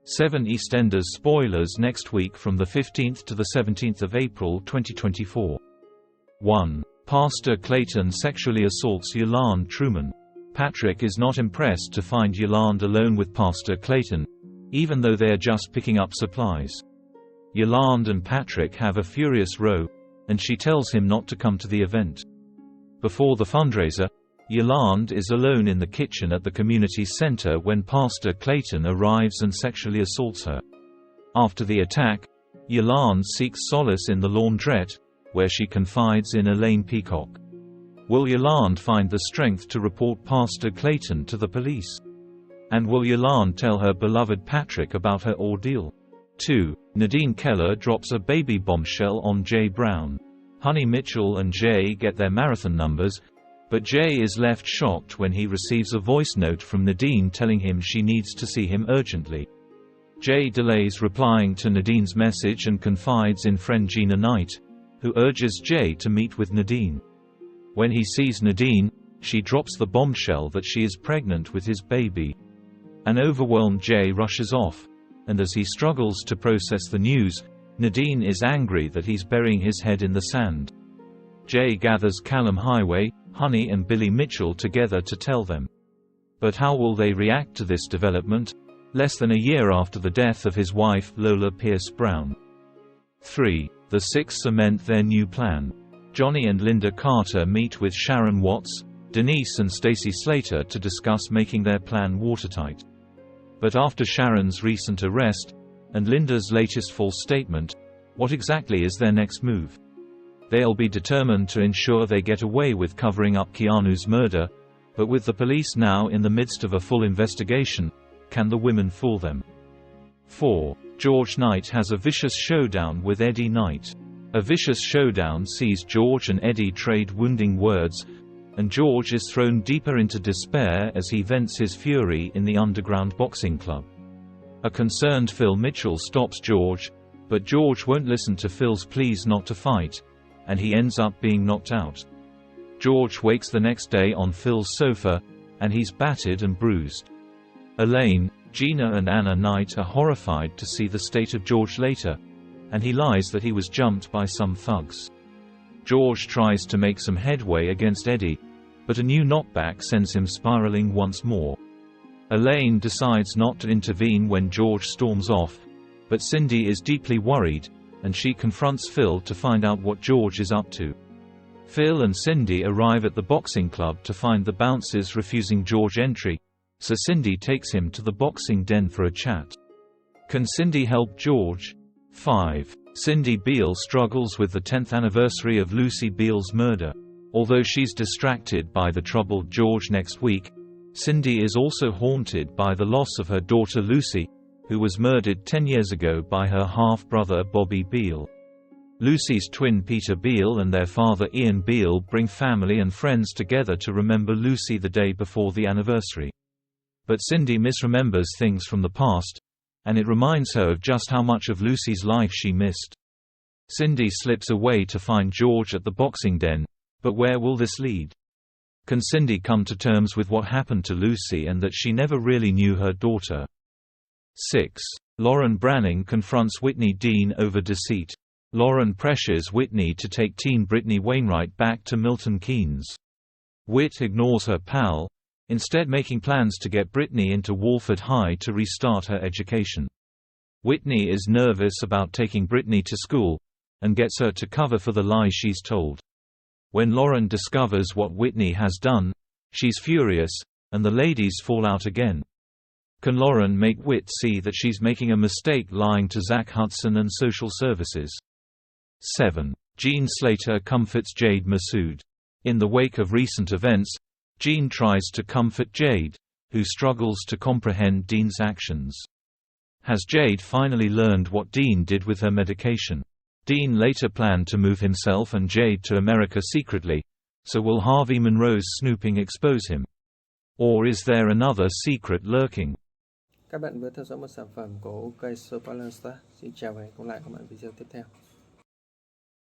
7 EastEnders spoilers next week from the 15th to the 17th of April 2024. 1. Pastor Clayton sexually assaults Yolande Trueman. Patrick is not impressed to find Yolande alone with Pastor Clayton, even though they are just picking up supplies. Yolande and Patrick have a furious row, and she tells him not to come to the event. Before the fundraiser, Yolande is alone in the kitchen at the community center when Pastor Clayton arrives and sexually assaults her. After the attack, Yolande seeks solace in the laundrette, where she confides in Elaine Peacock. Will Yolande find the strength to report Pastor Clayton to the police? And will Yolande tell her beloved Patrick about her ordeal? 2. Nadine Keller drops a baby bombshell on Jay Brown. Honey Mitchell and Jay get their marathon numbers, but Jay is left shocked when he receives a voice note from Nadine telling him she needs to see him urgently. Jay delays replying to Nadine's message and confides in friend Gina Knight, who urges Jay to meet with Nadine. When he sees Nadine, she drops the bombshell that she is pregnant with his baby. An overwhelmed Jay rushes off, and as he struggles to process the news, Nadine is angry that he's burying his head in the sand. Jay gathers Callum Highway, Honey and Billy Mitchell together to tell them. But how will they react to this development, less than a year after the death of his wife Lola Pierce Brown? 3. The Six cement their new plan. Johnny and Linda Carter meet with Sharon Watts, Denise and Stacy Slater to discuss making their plan watertight. But after Sharon's recent arrest, and Linda's latest false statement, what exactly is their next move? They'll be determined to ensure they get away with covering up Keanu's murder, but with the police now in the midst of a full investigation, can the women fool them? 4. George Knight has a vicious showdown with Eddie Knight. A vicious showdown sees George and Eddie trade wounding words, and George is thrown deeper into despair as he vents his fury in the underground boxing club. A concerned Phil Mitchell stops George, but George won't listen to Phil's pleas not to fight, and he ends up being knocked out. George wakes the next day on Phil's sofa, and he's battered and bruised. Elaine, Gina and Anna Knight are horrified to see the state of George later, and he lies that he was jumped by some thugs. George tries to make some headway against Eddie, but a new knockback sends him spiraling once more. Elaine decides not to intervene when George storms off, but Cindy is deeply worried, and she confronts Phil to find out what George is up to. Phil and Cindy arrive at the boxing club to find the bouncers refusing George entry, so Cindy takes him to the boxing den for a chat. Can Cindy help George? 5. Cindy Beale struggles with the 10th anniversary of Lucy Beale's murder. Although she's distracted by the troubled George next week, Cindy is also haunted by the loss of her daughter Lucy, who was murdered 10 years ago by her half-brother Bobby Beale. Lucy's twin Peter Beale and their father Ian Beale bring family and friends together to remember Lucy the day before the anniversary. But Cindy misremembers things from the past, and it reminds her of just how much of Lucy's life she missed. Cindy slips away to find George at the boxing den, but where will this lead? Can Cindy come to terms with what happened to Lucy and that she never really knew her daughter? 6. Lauren Branning confronts Whitney Dean over deceit. Lauren pressures Whitney to take teen Brittany Wainwright back to Milton Keynes. Whit ignores her pal, instead making plans to get Brittany into Walford High to restart her education. Whitney is nervous about taking Brittany to school, and gets her to cover for the lie she's told. When Lauren discovers what Whitney has done, she's furious, and the ladies fall out again. Can Lauren make Whit see that she's making a mistake lying to Zach Hudson and social services? 7. Jean Slater comforts Jade Masood. In the wake of recent events, Jean tries to comfort Jade, who struggles to comprehend Dean's actions. Has Jade finally learned what Dean did with her medication? Dean later planned to move himself and Jade to America secretly, so will Harvey Monroe's snooping expose him? Or is there another secret lurking? Các bạn vừa theo dõi một sản phẩm của OK Spoiler. Xin chào và hẹn gặp lại các bạn video tiếp theo.